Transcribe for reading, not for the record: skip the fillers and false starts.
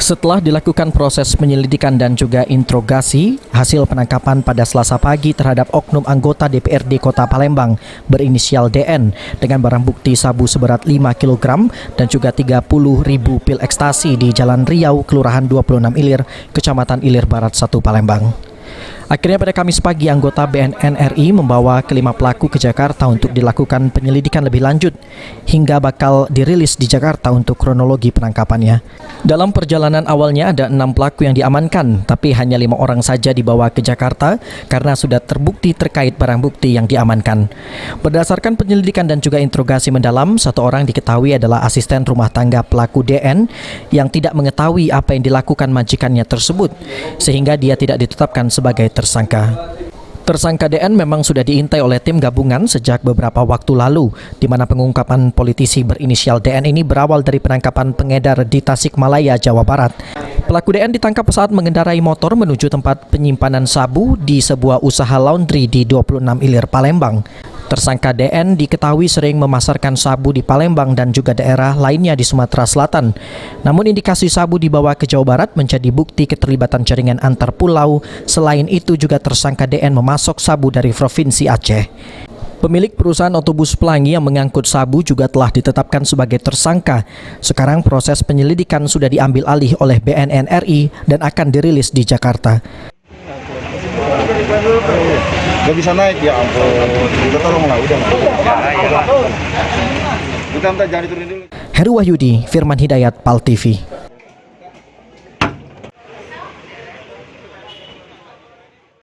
Setelah dilakukan proses penyelidikan dan juga interogasi, hasil penangkapan pada Selasa pagi terhadap oknum anggota DPRD Kota Palembang berinisial DN dengan barang bukti sabu seberat 5 kg dan juga 30.000 pil ekstasi di Jalan Riau, Kelurahan 26 Ilir, Kecamatan Ilir Barat 1 Palembang. Akhirnya pada Kamis pagi, anggota BNN RI membawa kelima pelaku ke Jakarta untuk dilakukan penyelidikan lebih lanjut hingga bakal dirilis di Jakarta untuk kronologi penangkapannya. Dalam perjalanan awalnya ada 6 pelaku yang diamankan, tapi hanya 5 orang saja dibawa ke Jakarta karena sudah terbukti terkait barang bukti yang diamankan. Berdasarkan penyelidikan dan juga interogasi mendalam, 1 orang diketahui adalah asisten rumah tangga pelaku DN yang tidak mengetahui apa yang dilakukan majikannya tersebut, sehingga dia tidak ditetapkan sebagai tersangka. Tersangka DN memang sudah diintai oleh tim gabungan sejak beberapa waktu lalu, di mana pengungkapan politisi berinisial DN ini berawal dari penangkapan pengedar di Tasikmalaya, Jawa Barat. Pelaku DN ditangkap saat mengendarai motor menuju tempat penyimpanan sabu di sebuah usaha laundry di 26 Ilir, Palembang. Tersangka DN diketahui sering memasarkan sabu di Palembang dan juga daerah lainnya di Sumatera Selatan. Namun indikasi sabu dibawa ke Jawa Barat menjadi bukti keterlibatan jaringan antar pulau. Selain itu juga tersangka DN memasok sabu dari Provinsi Aceh. Pemilik perusahaan otobus pelangi yang mengangkut sabu juga telah ditetapkan sebagai tersangka. Sekarang proses penyelidikan sudah diambil alih oleh BNN RI dan akan dirilis di Jakarta. Gak bisa naik, ya ampun. Kita tolonglah, udah. Kita minta jangan diturunin dulu. Heru Wahyudi, Firman Hidayat, PAL TV.